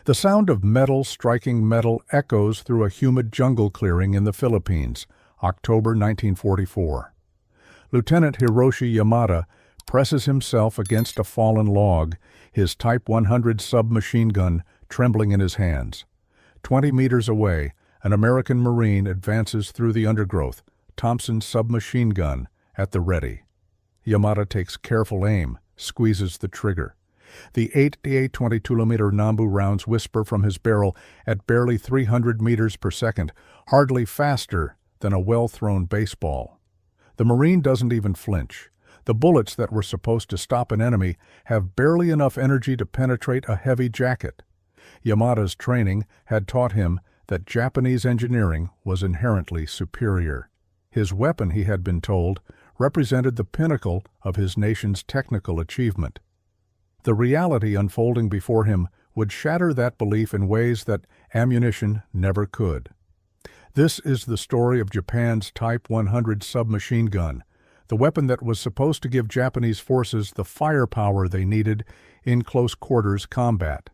The sound of metal striking metal echoes through a humid jungle clearing in the Philippines, October 1944. Lieutenant Hiroshi Yamada presses himself against a fallen log, his Type 100 submachine gun trembling in his hands. 20 meters away, an American Marine advances through the undergrowth, Thompson's submachine gun at the ready. Yamada takes careful aim, squeezes the trigger. The 88 22mm Nambu rounds whisper from his barrel at barely 300 meters per second, hardly faster than a well-thrown baseball. The Marine doesn't even flinch. The bullets that were supposed to stop an enemy have barely enough energy to penetrate a heavy jacket. Yamada's training had taught him that Japanese engineering was inherently superior. His weapon, he had been told, represented the pinnacle of his nation's technical achievement. The reality unfolding before him would shatter that belief in ways that ammunition never could. This is the story of Japan's Type 100 submachine gun, the weapon that was supposed to give Japanese forces the firepower they needed in close-quarters combat.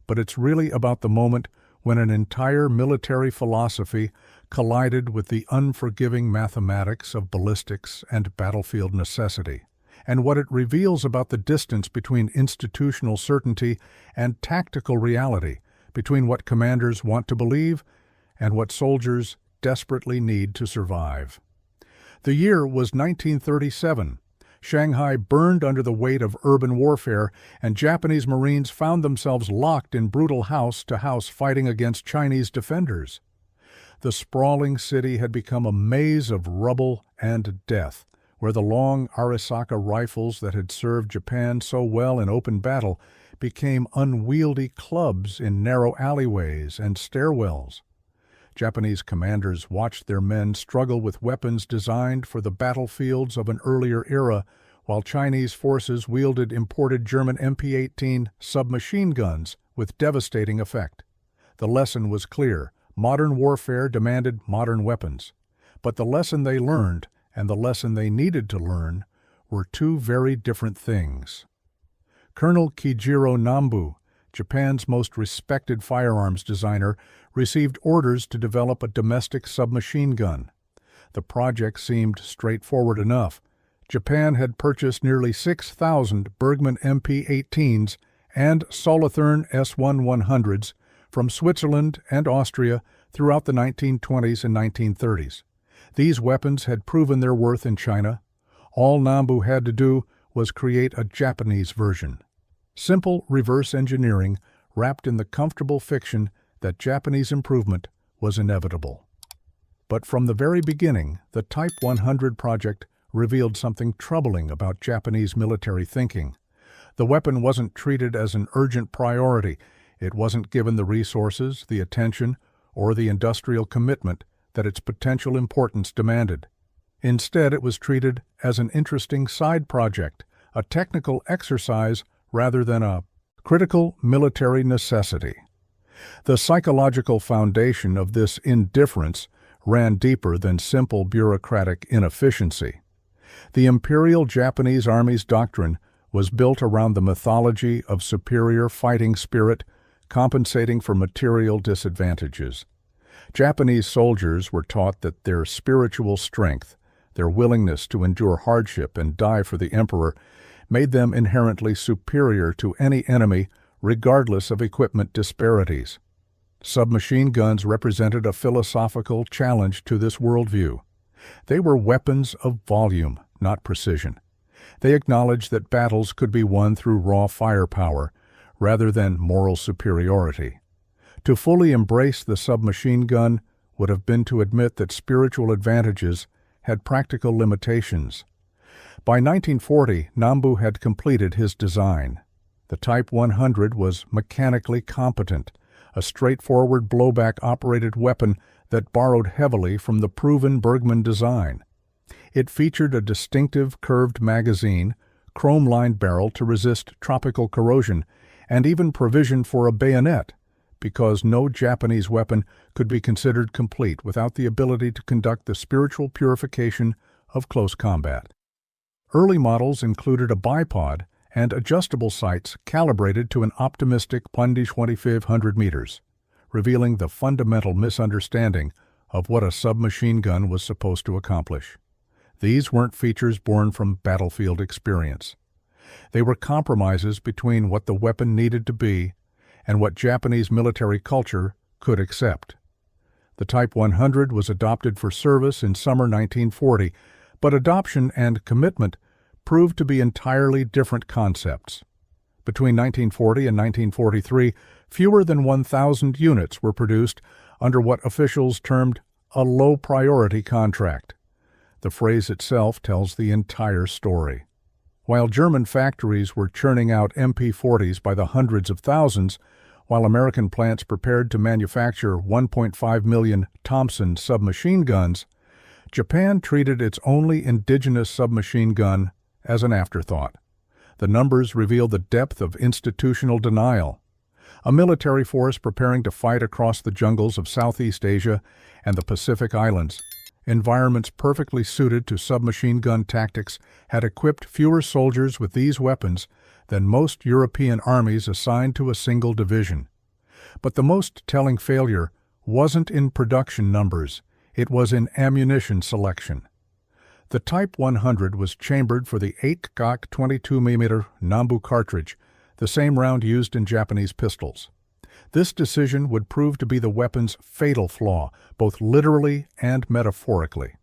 But it's really about the moment when an entire military philosophy collided with the unforgiving mathematics of ballistics and battlefield necessity, and what it reveals about the distance between institutional certainty and tactical reality, between what commanders want to believe and what soldiers desperately need to survive. The year was 1937. Shanghai burned under the weight of urban warfare, and Japanese Marines found themselves locked in brutal house-to-house fighting against Chinese defenders. The sprawling city had become a maze of rubble and death, where the long Arisaka rifles that had served Japan so well in open battle became unwieldy clubs in narrow alleyways and stairwells. Japanese commanders watched their men struggle with weapons designed for the battlefields of an earlier era, while Chinese forces wielded imported German MP-18 submachine guns with devastating effect. The lesson was clear: modern warfare demanded modern weapons. But the lesson they learned and the lesson they needed to learn were two very different things. Colonel Kijiro Nambu, Japan's most respected firearms designer, received orders to develop a domestic submachine gun. The project seemed straightforward enough. Japan had purchased nearly 6,000 Bergmann MP-18s and Solothurn S-100s from Switzerland and Austria throughout the 1920s and 1930s. These weapons had proven their worth in China. All Nambu had to do was create a Japanese version. Simple reverse engineering wrapped in the comfortable fiction that Japanese improvement was inevitable. But from the very beginning, the Type 100 project revealed something troubling about Japanese military thinking. The weapon wasn't treated as an urgent priority. It wasn't given the resources, the attention, or the industrial commitment that its potential importance demanded. Instead, it was treated as an interesting side project, a technical exercise rather than a critical military necessity. The psychological foundation of this indifference ran deeper than simple bureaucratic inefficiency. The Imperial Japanese Army's doctrine was built around the mythology of superior fighting spirit compensating for material disadvantages. Japanese soldiers were taught that their spiritual strength, their willingness to endure hardship and die for the emperor, made them inherently superior to any enemy, regardless of equipment disparities. Submachine guns represented a philosophical challenge to this worldview. They were weapons of volume, not precision. They acknowledged that battles could be won through raw firepower, rather than moral superiority. To fully embrace the submachine gun would have been to admit that spiritual advantages had practical limitations. By 1940, Nambu had completed his design. The Type 100 was mechanically competent, a straightforward blowback-operated weapon that borrowed heavily from the proven Bergmann design. It featured a distinctive curved magazine, chrome-lined barrel to resist tropical corrosion, and even provision for a bayonet, because no Japanese weapon could be considered complete without the ability to conduct the spiritual purification of close combat. Early models included a bipod and adjustable sights calibrated to an optimistic 2,500 meters, revealing the fundamental misunderstanding of what a submachine gun was supposed to accomplish. These weren't features born from battlefield experience. They were compromises between what the weapon needed to be and what Japanese military culture could accept. The Type 100 was adopted for service in summer 1940, but adoption and commitment proved to be entirely different concepts. Between 1940 and 1943, fewer than 1,000 units were produced under what officials termed a low-priority contract. The phrase itself tells the entire story. While German factories were churning out MP-40s by the hundreds of thousands, while American plants prepared to manufacture 1.5 million Thompson submachine guns, Japan treated its only indigenous submachine gun as an afterthought. The numbers reveal the depth of institutional denial. A military force preparing to fight across the jungles of Southeast Asia and the Pacific Islands, environments perfectly suited to submachine gun tactics, had equipped fewer soldiers with these weapons than most European armies assigned to a single division. But the most telling failure wasn't in production numbers, it was in ammunition selection. The Type 100 was chambered for the 8-Gauge 22mm Nambu cartridge, the same round used in Japanese pistols. This decision would prove to be the weapon's fatal flaw, both literally and metaphorically.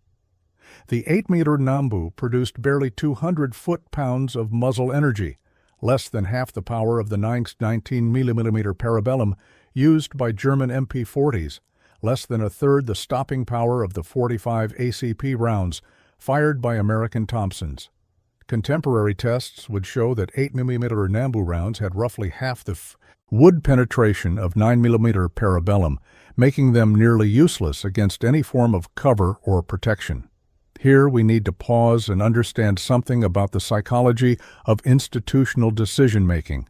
The 8-meter Nambu produced barely 200 foot-pounds of muzzle energy, less than half the power of the 19mm Parabellum used by German MP-40s, less than a third the stopping power of the 45 ACP rounds fired by American Thompsons. Contemporary tests would show that 8mm Nambu rounds had roughly half the wood penetration of 9mm Parabellum, making them nearly useless against any form of cover or protection. Here we need to pause and understand something about the psychology of institutional decision-making.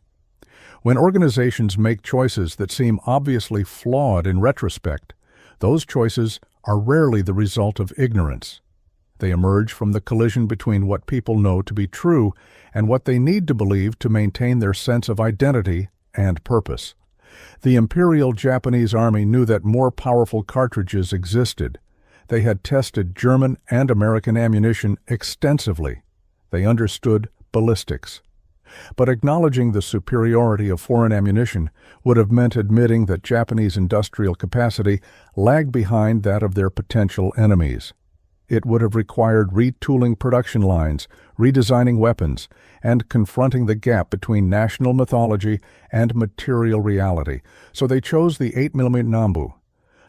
When organizations make choices that seem obviously flawed in retrospect, those choices are rarely the result of ignorance. They emerge from the collision between what people know to be true and what they need to believe to maintain their sense of identity and purpose. The Imperial Japanese Army knew that more powerful cartridges existed. They had tested German and American ammunition extensively. They understood ballistics. But acknowledging the superiority of foreign ammunition would have meant admitting that Japanese industrial capacity lagged behind that of their potential enemies. It would have required retooling production lines, redesigning weapons, and confronting the gap between national mythology and material reality. So they chose the 8mm Nambu,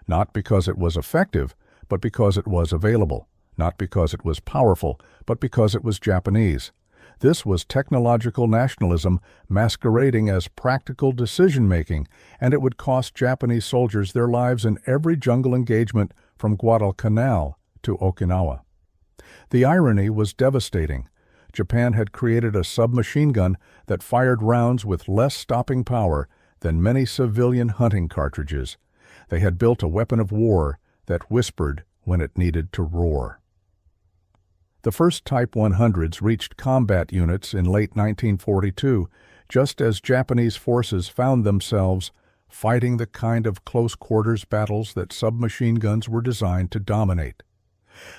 not because it was effective, but because it was available, not because it was powerful, but because it was Japanese. This was technological nationalism masquerading as practical decision-making, and it would cost Japanese soldiers their lives in every jungle engagement from Guadalcanal to Okinawa. The irony was devastating. Japan had created a submachine gun that fired rounds with less stopping power than many civilian hunting cartridges. They had built a weapon of war that whispered when it needed to roar. The first Type 100s reached combat units in late 1942, just as Japanese forces found themselves fighting the kind of close-quarters battles that submachine guns were designed to dominate.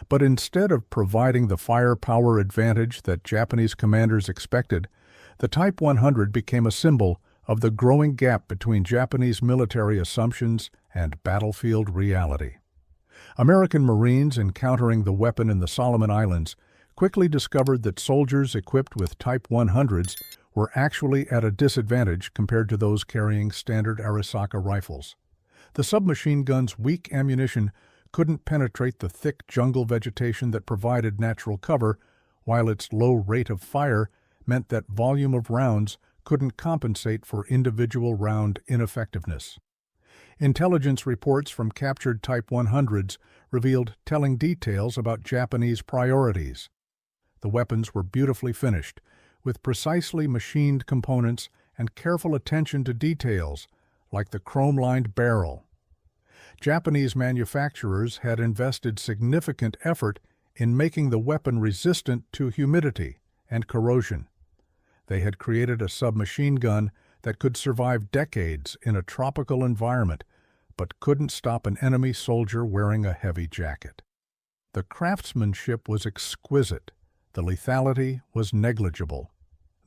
But instead of providing the firepower advantage that Japanese commanders expected, the Type 100 became a symbol of the growing gap between Japanese military assumptions and battlefield reality. American Marines encountering the weapon in the Solomon Islands quickly discovered that soldiers equipped with Type 100s were actually at a disadvantage compared to those carrying standard Arisaka rifles. The submachine gun's weak ammunition couldn't penetrate the thick jungle vegetation that provided natural cover, while its low rate of fire meant that volume of rounds couldn't compensate for individual round ineffectiveness. Intelligence reports from captured Type 100s revealed telling details about Japanese priorities. The weapons were beautifully finished, with precisely machined components and careful attention to details, like the chrome-lined barrel. Japanese manufacturers had invested significant effort in making the weapon resistant to humidity and corrosion. They had created a submachine gun that could survive decades in a tropical environment, but couldn't stop an enemy soldier wearing a heavy jacket. The craftsmanship was exquisite. The lethality was negligible.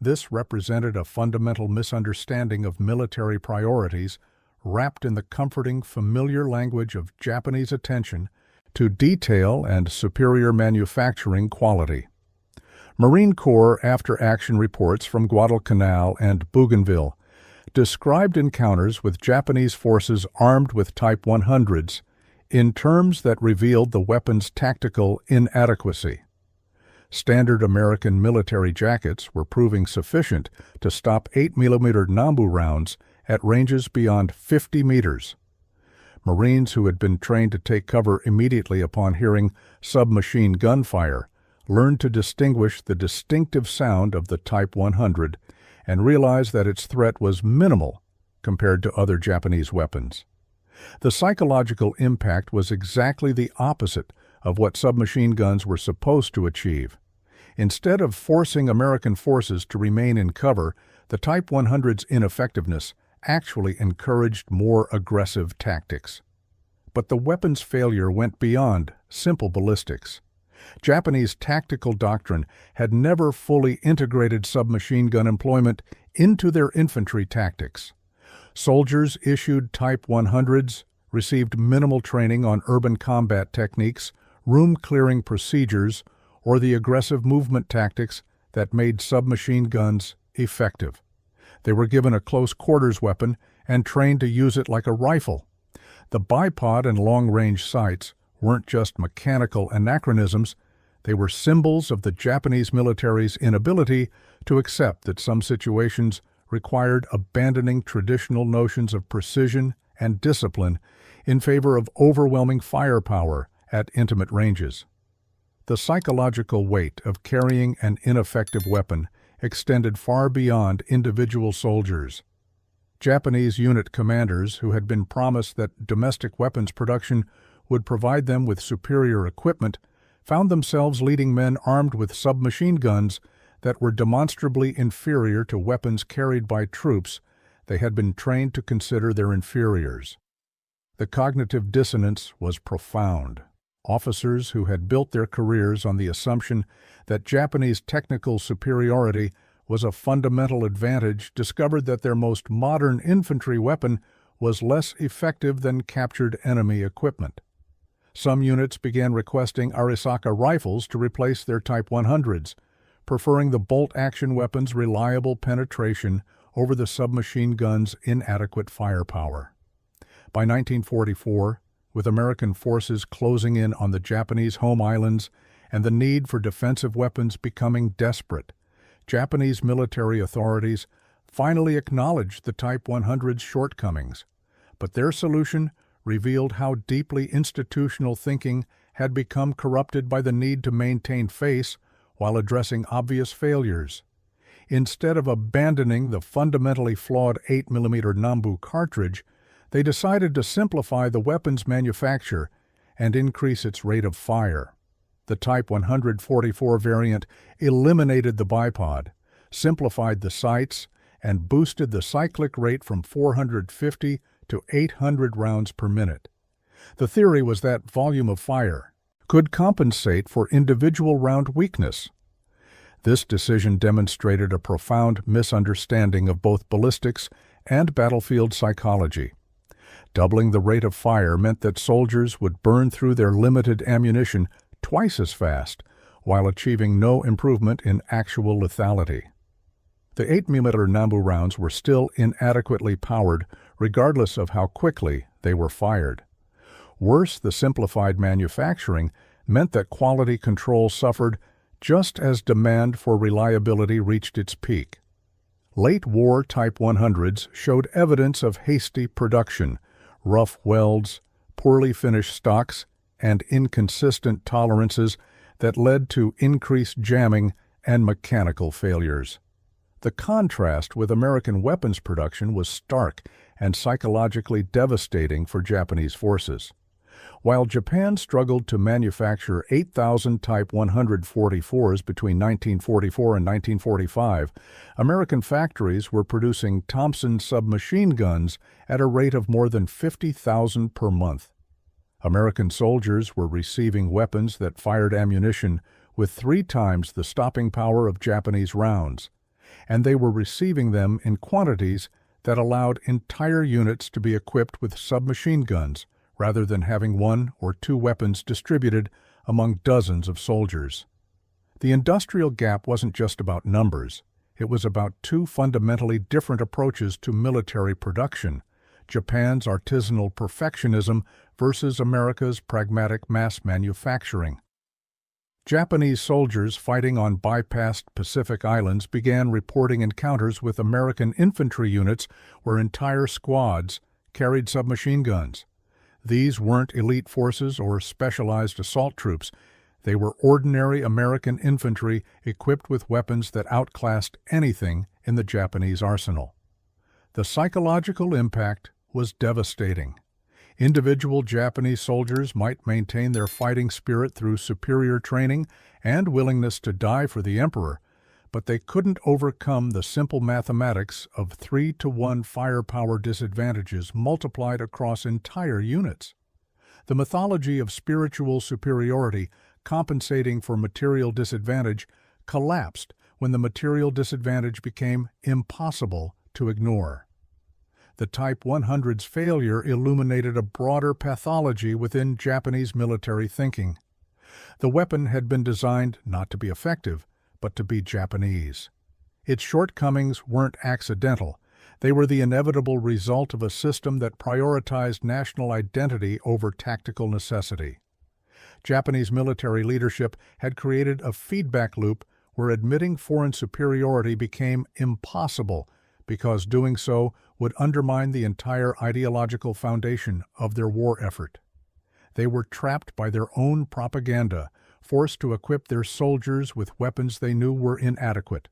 This represented a fundamental misunderstanding of military priorities, wrapped in the comforting, familiar language of Japanese attention to detail and superior manufacturing quality. Marine Corps after-action reports from Guadalcanal and Bougainville described encounters with Japanese forces armed with Type 100s in terms that revealed the weapon's tactical inadequacy. Standard American military jackets were proving sufficient to stop 8mm Nambu rounds at ranges beyond 50 meters. Marines who had been trained to take cover immediately upon hearing submachine gunfire learned to distinguish the distinctive sound of the Type 100 and realized that its threat was minimal compared to other Japanese weapons. The psychological impact was exactly the opposite of what submachine guns were supposed to achieve. Instead of forcing American forces to remain in cover, the Type 100's ineffectiveness actually encouraged more aggressive tactics. But the weapon's failure went beyond simple ballistics. Japanese tactical doctrine had never fully integrated submachine gun employment into their infantry tactics. Soldiers issued Type 100s received minimal training on urban combat techniques, room-clearing procedures, or the aggressive movement tactics that made submachine guns effective. They were given a close-quarters weapon and trained to use it like a rifle. The bipod and long-range sights weren't just mechanical anachronisms, they were symbols of the Japanese military's inability to accept that some situations required abandoning traditional notions of precision and discipline in favor of overwhelming firepower at intimate ranges. The psychological weight of carrying an ineffective weapon extended far beyond individual soldiers. Japanese unit commanders who had been promised that domestic weapons production would provide them with superior equipment found themselves leading men armed with submachine guns that were demonstrably inferior to weapons carried by troops they had been trained to consider their inferiors. The cognitive dissonance was profound. Officers who had built their careers on the assumption that Japanese technical superiority was a fundamental advantage discovered that their most modern infantry weapon was less effective than captured enemy equipment. Some units began requesting Arisaka rifles to replace their Type 100s, preferring the bolt-action weapon's reliable penetration over the submachine gun's inadequate firepower. By 1944, with American forces closing in on the Japanese home islands and the need for defensive weapons becoming desperate, Japanese military authorities finally acknowledged the Type 100's shortcomings, but their solution revealed how deeply institutional thinking had become corrupted by the need to maintain face while addressing obvious failures. Instead of abandoning the fundamentally flawed 8mm Nambu cartridge, they decided to simplify the weapon's manufacture and increase its rate of fire. The Type 144 variant eliminated the bipod, simplified the sights, and boosted the cyclic rate from 450 to 800 rounds per minute. The theory was that volume of fire could compensate for individual round weakness. This decision demonstrated a profound misunderstanding of both ballistics and battlefield psychology. Doubling the rate of fire meant that soldiers would burn through their limited ammunition twice as fast, while achieving no improvement in actual lethality. The 8mm Nambu rounds were still inadequately powered, regardless of how quickly they were fired. Worse, the simplified manufacturing meant that quality control suffered just as demand for reliability reached its peak. Late-war Type 100s showed evidence of hasty production, rough welds, poorly finished stocks, and inconsistent tolerances that led to increased jamming and mechanical failures. The contrast with American weapons production was stark and psychologically devastating for Japanese forces. While Japan struggled to manufacture 8,000 Type 144s between 1944 and 1945, American factories were producing Thompson submachine guns at a rate of more than 50,000 per month. American soldiers were receiving weapons that fired ammunition with 3 times the stopping power of Japanese rounds, and they were receiving them in quantities that allowed entire units to be equipped with submachine guns, rather than having 1 or 2 weapons distributed among dozens of soldiers. The industrial gap wasn't just about numbers. It was about 2 fundamentally different approaches to military production: Japan's artisanal perfectionism versus America's pragmatic mass manufacturing. Japanese soldiers fighting on bypassed Pacific islands began reporting encounters with American infantry units where entire squads carried submachine guns. These weren't elite forces or specialized assault troops. They were ordinary American infantry equipped with weapons that outclassed anything in the Japanese arsenal. The psychological impact was devastating. Individual Japanese soldiers might maintain their fighting spirit through superior training and willingness to die for the emperor, but they couldn't overcome the simple mathematics of 3-to-1 firepower disadvantages multiplied across entire units. The mythology of spiritual superiority compensating for material disadvantage collapsed when the material disadvantage became impossible to ignore. The Type 100's failure illuminated a broader pathology within Japanese military thinking. The weapon had been designed not to be effective, but to be Japanese. Its shortcomings weren't accidental. They were the inevitable result of a system that prioritized national identity over tactical necessity. Japanese military leadership had created a feedback loop where admitting foreign superiority became impossible, because doing so would undermine the entire ideological foundation of their war effort. They were trapped by their own propaganda, forced to equip their soldiers with weapons they knew were inadequate,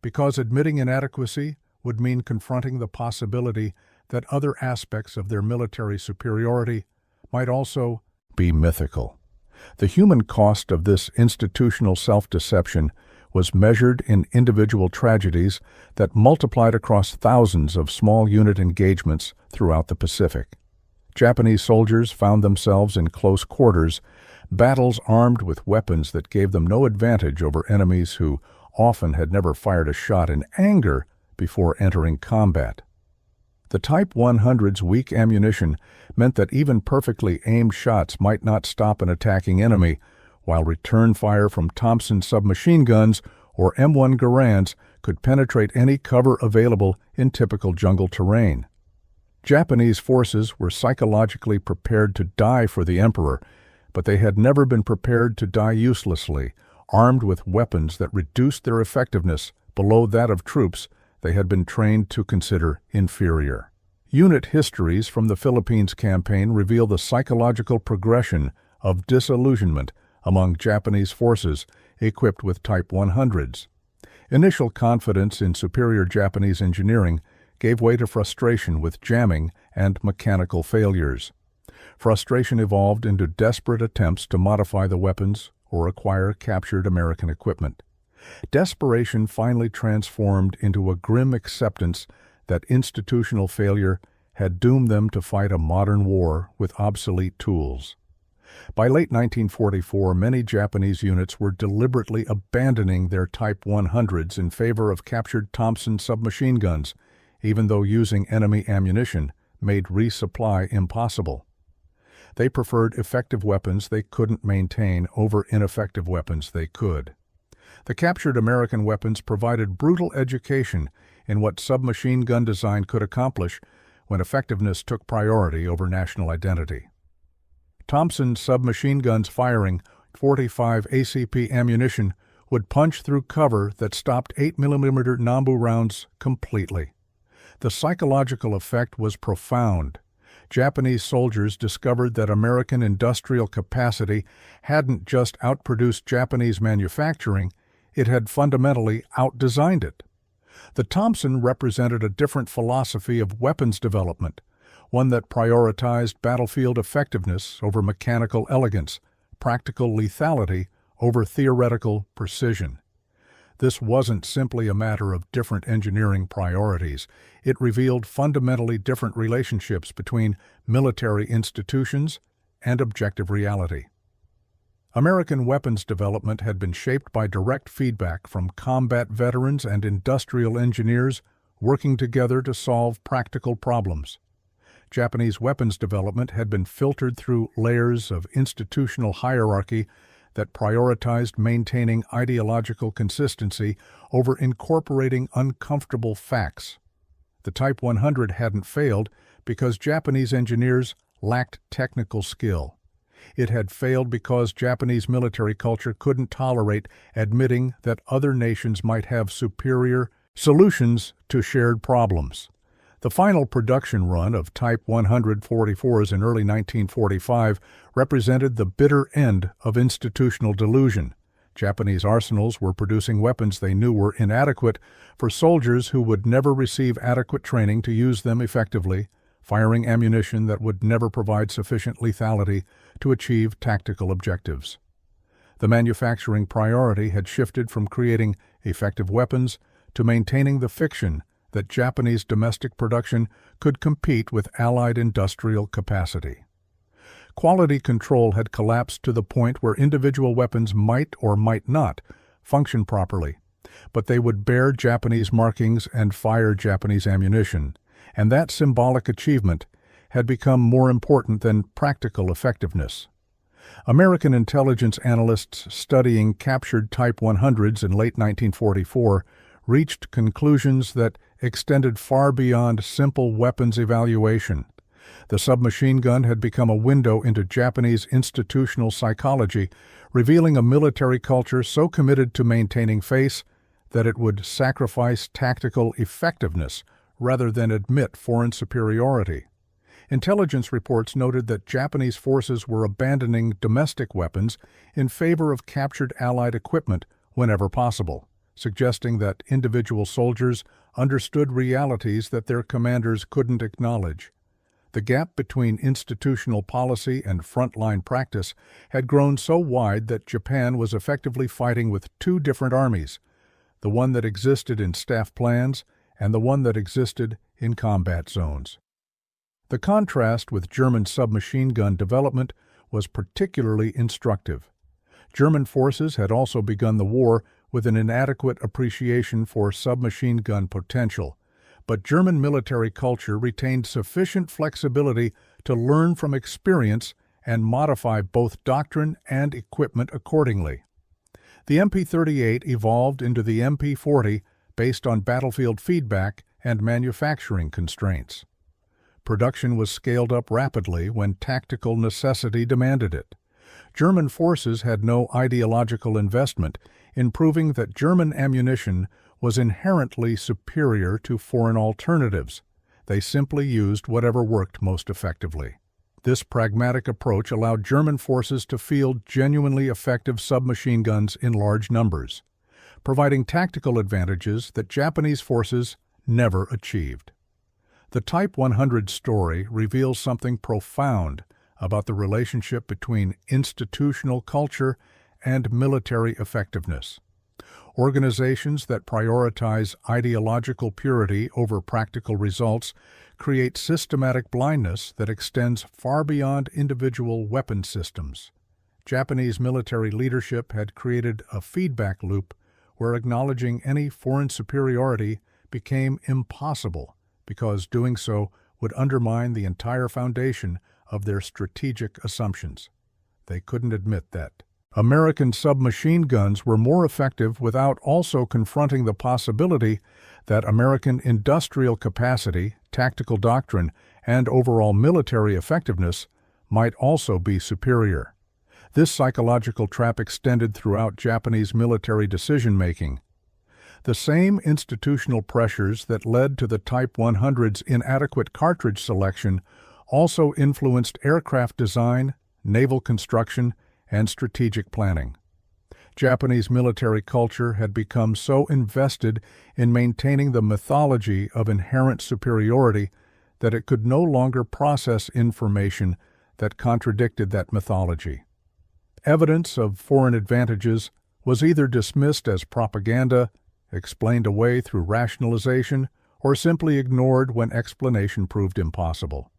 because admitting inadequacy would mean confronting the possibility that other aspects of their military superiority might also be mythical. The human cost of this institutional self-deception was measured in individual tragedies that multiplied across thousands of small unit engagements throughout the Pacific. Japanese soldiers found themselves in close quarters, battles armed with weapons that gave them no advantage over enemies who often had never fired a shot in anger before entering combat. The Type 100's weak ammunition meant that even perfectly aimed shots might not stop an attacking enemy, while return fire from Thompson submachine guns or M1 Garands could penetrate any cover available in typical jungle terrain. Japanese forces were psychologically prepared to die for the emperor, but they had never been prepared to die uselessly, armed with weapons that reduced their effectiveness below that of troops they had been trained to consider inferior. Unit histories from the Philippines campaign reveal the psychological progression of disillusionment among Japanese forces equipped with Type 100s. Initial confidence in superior Japanese engineering gave way to frustration with jamming and mechanical failures. Frustration evolved into desperate attempts to modify the weapons or acquire captured American equipment. Desperation finally transformed into a grim acceptance that institutional failure had doomed them to fight a modern war with obsolete tools. By late 1944, many Japanese units were deliberately abandoning their Type 100s in favor of captured Thompson submachine guns, even though using enemy ammunition made resupply impossible. They preferred effective weapons they couldn't maintain over ineffective weapons they could. The captured American weapons provided brutal education in what submachine gun design could accomplish when effectiveness took priority over national identity. Thompson submachine guns firing .45 ACP ammunition would punch through cover that stopped 8mm Nambu rounds completely. The psychological effect was profound. Japanese soldiers discovered that American industrial capacity hadn't just outproduced Japanese manufacturing, it had fundamentally outdesigned it. The Thompson represented a different philosophy of weapons development, one that prioritized battlefield effectiveness over mechanical elegance, practical lethality over theoretical precision. This wasn't simply a matter of different engineering priorities. It revealed fundamentally different relationships between military institutions and objective reality. American weapons development had been shaped by direct feedback from combat veterans and industrial engineers working together to solve practical problems. Japanese weapons development had been filtered through layers of institutional hierarchy that prioritized maintaining ideological consistency over incorporating uncomfortable facts. The Type 100 hadn't failed because Japanese engineers lacked technical skill. It had failed because Japanese military culture couldn't tolerate admitting that other nations might have superior solutions to shared problems. The final production run of Type 144s in early 1945 represented the bitter end of institutional delusion. Japanese arsenals were producing weapons they knew were inadequate for soldiers who would never receive adequate training to use them effectively, firing ammunition that would never provide sufficient lethality to achieve tactical objectives. The manufacturing priority had shifted from creating effective weapons to maintaining the fiction that Japanese domestic production could compete with Allied industrial capacity. Quality control had collapsed to the point where individual weapons might or might not function properly, but they would bear Japanese markings and fire Japanese ammunition, and that symbolic achievement had become more important than practical effectiveness. American intelligence analysts studying captured Type 100s in late 1944 reached conclusions that extended far beyond simple weapons evaluation. The submachine gun had become a window into Japanese institutional psychology, revealing a military culture so committed to maintaining face that it would sacrifice tactical effectiveness rather than admit foreign superiority. Intelligence reports noted that Japanese forces were abandoning domestic weapons in favor of captured Allied equipment whenever possible, suggesting that individual soldiers understood realities that their commanders couldn't acknowledge. The gap between institutional policy and frontline practice had grown so wide that Japan was effectively fighting with two different armies, the one that existed in staff plans and the one that existed in combat zones. The contrast with German submachine gun development was particularly instructive. German forces had also begun the war with an inadequate appreciation for submachine gun potential, but German military culture retained sufficient flexibility to learn from experience and modify both doctrine and equipment accordingly. The MP-38 evolved into the MP-40 based on battlefield feedback and manufacturing constraints. Production was scaled up rapidly when tactical necessity demanded it. German forces had no ideological investment in proving that German ammunition was inherently superior to foreign alternatives. They simply used whatever worked most effectively. This pragmatic approach allowed German forces to field genuinely effective submachine guns in large numbers, providing tactical advantages that Japanese forces never achieved. The Type 100 story reveals something profound about the relationship between institutional culture and military effectiveness. Organizations that prioritize ideological purity over practical results create systematic blindness that extends far beyond individual weapon systems. Japanese military leadership had created a feedback loop where acknowledging any foreign superiority became impossible, because doing so would undermine the entire foundation of their strategic assumptions. They couldn't admit that. American submachine guns were more effective without also confronting the possibility that American industrial capacity, tactical doctrine, and overall military effectiveness might also be superior. This psychological trap extended throughout Japanese military decision-making. The same institutional pressures that led to the Type 100's inadequate cartridge selection also influenced aircraft design, naval construction, and strategic planning. Japanese military culture had become so invested in maintaining the mythology of inherent superiority that it could no longer process information that contradicted that mythology. Evidence of foreign advantages was either dismissed as propaganda, explained away through rationalization, or simply ignored when explanation proved impossible.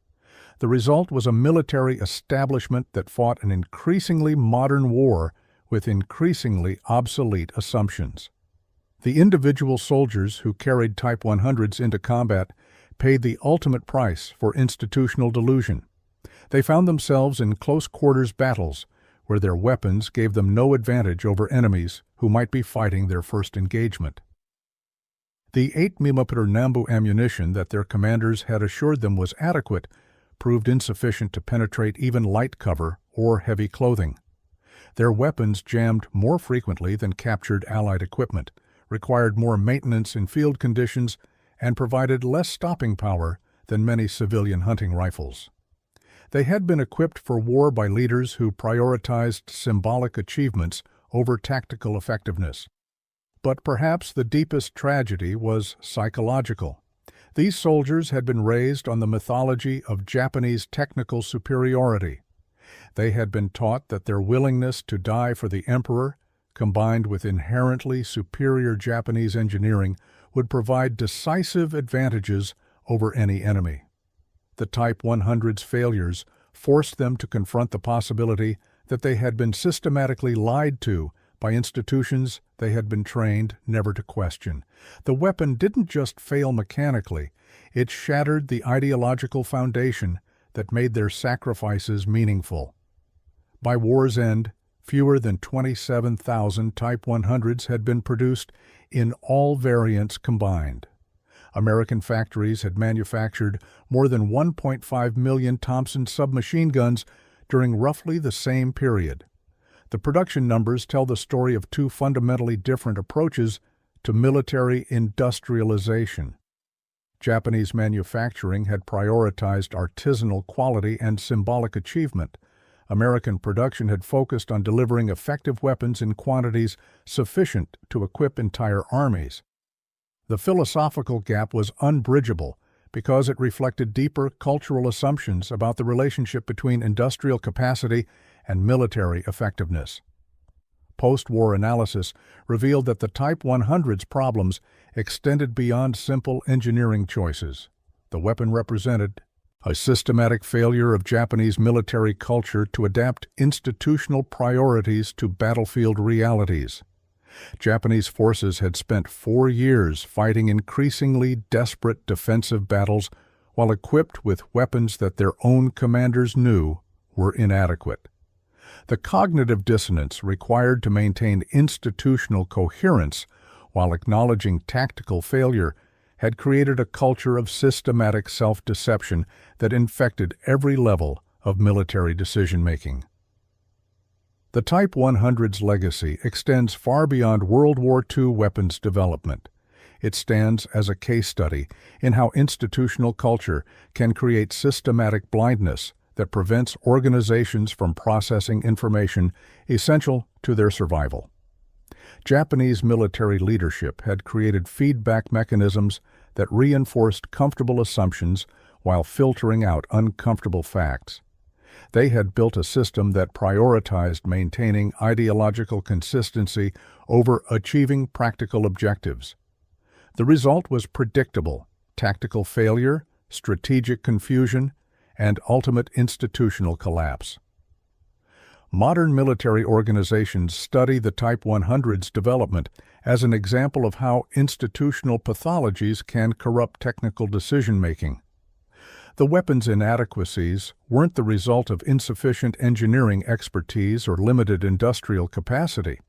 The result was a military establishment that fought an increasingly modern war with increasingly obsolete assumptions. The individual soldiers who carried Type 100s into combat paid the ultimate price for institutional delusion. They found themselves in close-quarters battles where their weapons gave them no advantage over enemies who might be fighting their first engagement. The 8mm Nambu ammunition that their commanders had assured them was adequate proved insufficient to penetrate even light cover or heavy clothing. Their weapons jammed more frequently than captured Allied equipment, required more maintenance in field conditions, and provided less stopping power than many civilian hunting rifles. They had been equipped for war by leaders who prioritized symbolic achievements over tactical effectiveness. But perhaps the deepest tragedy was psychological. These soldiers had been raised on the mythology of Japanese technical superiority. They had been taught that their willingness to die for the emperor, combined with inherently superior Japanese engineering, would provide decisive advantages over any enemy. The Type 100's failures forced them to confront the possibility that they had been systematically lied to by institutions they had been trained never to question. The weapon didn't just fail mechanically, it shattered the ideological foundation that made their sacrifices meaningful. By war's end, fewer than 27,000 Type 100s had been produced in all variants combined. American factories had manufactured more than 1.5 million Thompson submachine guns during roughly the same period. The production numbers tell the story of two fundamentally different approaches to military industrialization. Japanese manufacturing had prioritized artisanal quality and symbolic achievement. American production had focused on delivering effective weapons in quantities sufficient to equip entire armies. The philosophical gap was unbridgeable because it reflected deeper cultural assumptions about the relationship between industrial capacity and military effectiveness. Post-war analysis revealed that the Type 100's problems extended beyond simple engineering choices. The weapon represented a systematic failure of Japanese military culture to adapt institutional priorities to battlefield realities. Japanese forces had spent 4 years fighting increasingly desperate defensive battles while equipped with weapons that their own commanders knew were inadequate. The cognitive dissonance required to maintain institutional coherence while acknowledging tactical failure had created a culture of systematic self-deception that infected every level of military decision-making. The Type 100's legacy extends far beyond World War II weapons development. It stands as a case study in how institutional culture can create systematic blindness that prevents organizations from processing information essential to their survival. Japanese military leadership had created feedback mechanisms that reinforced comfortable assumptions while filtering out uncomfortable facts. They had built a system that prioritized maintaining ideological consistency over achieving practical objectives. The result was predictable: tactical failure, strategic confusion, and ultimate institutional collapse. Modern military organizations study the Type 100's development as an example of how institutional pathologies can corrupt technical decision-making. The weapon's inadequacies weren't the result of insufficient engineering expertise or limited industrial capacity.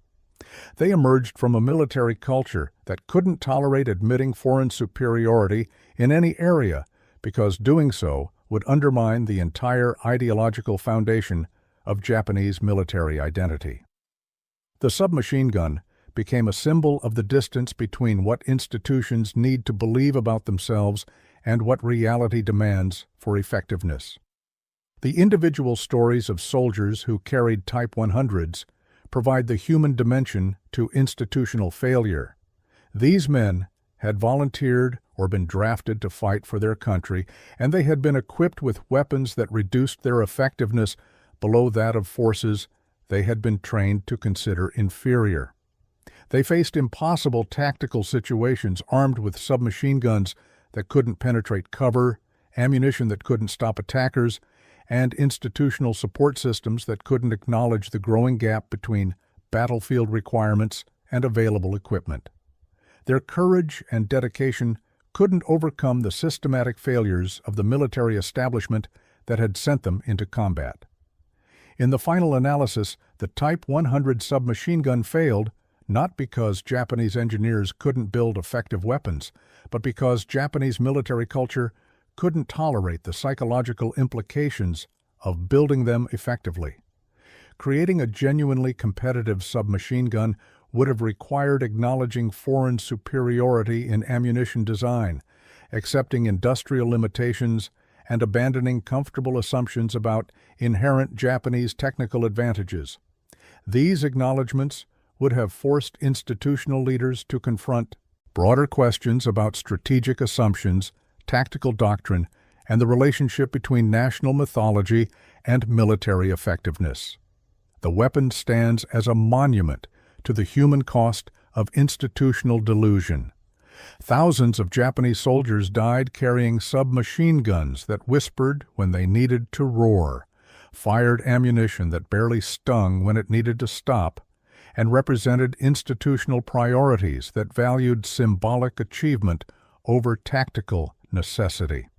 They emerged from a military culture that couldn't tolerate admitting foreign superiority in any area because doing so would undermine the entire ideological foundation of Japanese military identity. The submachine gun became a symbol of the distance between what institutions need to believe about themselves and what reality demands for effectiveness. The individual stories of soldiers who carried Type 100s provide the human dimension to institutional failure. These men had volunteered or been drafted to fight for their country, and they had been equipped with weapons that reduced their effectiveness below that of forces they had been trained to consider inferior. They faced impossible tactical situations armed with submachine guns that couldn't penetrate cover, ammunition that couldn't stop attackers, and institutional support systems that couldn't acknowledge the growing gap between battlefield requirements and available equipment. Their courage and dedication couldn't overcome the systematic failures of the military establishment that had sent them into combat. In the final analysis, the Type 100 submachine gun failed not because Japanese engineers couldn't build effective weapons, but because Japanese military culture couldn't tolerate the psychological implications of building them effectively. Creating a genuinely competitive submachine gun would have required acknowledging foreign superiority in ammunition design, accepting industrial limitations, and abandoning comfortable assumptions about inherent Japanese technical advantages. These acknowledgments would have forced institutional leaders to confront broader questions about strategic assumptions, tactical doctrine, and the relationship between national mythology and military effectiveness. The weapon stands as a monument to the human cost of institutional delusion. Thousands of Japanese soldiers died carrying submachine guns that whispered when they needed to roar, fired ammunition that barely stung when it needed to stop, and represented institutional priorities that valued symbolic achievement over tactical necessity.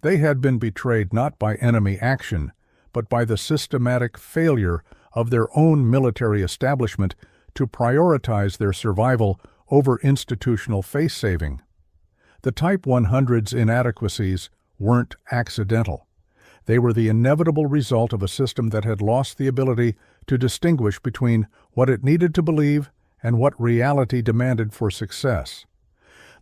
They had been betrayed not by enemy action, but by the systematic failure of their own military establishment to prioritize their survival over institutional face-saving. The Type 100's inadequacies weren't accidental. They were the inevitable result of a system that had lost the ability to distinguish between what it needed to believe and what reality demanded for success.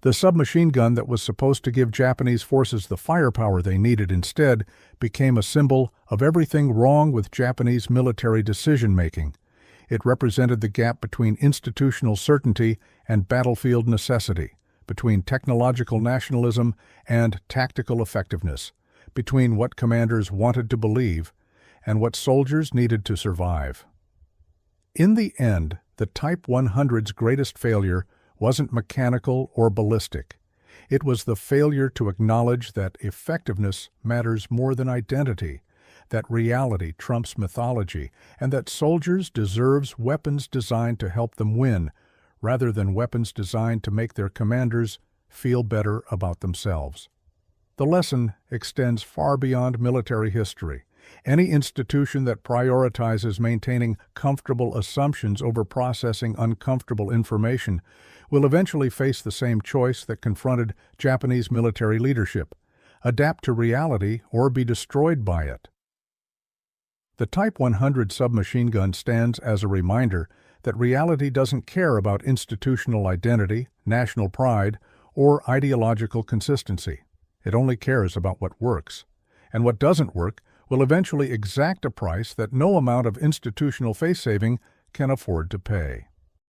The submachine gun that was supposed to give Japanese forces the firepower they needed instead became a symbol of everything wrong with Japanese military decision-making. It represented the gap between institutional certainty and battlefield necessity, between technological nationalism and tactical effectiveness, between what commanders wanted to believe and what soldiers needed to survive. In the end, the Type 100's greatest failure wasn't mechanical or ballistic. It was the failure to acknowledge that effectiveness matters more than identity, that reality trumps mythology, and that soldiers deserve weapons designed to help them win, rather than weapons designed to make their commanders feel better about themselves. The lesson extends far beyond military history. Any institution that prioritizes maintaining comfortable assumptions over processing uncomfortable information will eventually face the same choice that confronted Japanese military leadership: adapt to reality or be destroyed by it. The Type 100 submachine gun stands as a reminder that reality doesn't care about institutional identity, national pride, or ideological consistency. It only cares about what works. And what doesn't work will eventually exact a price that no amount of institutional face-saving can afford to pay.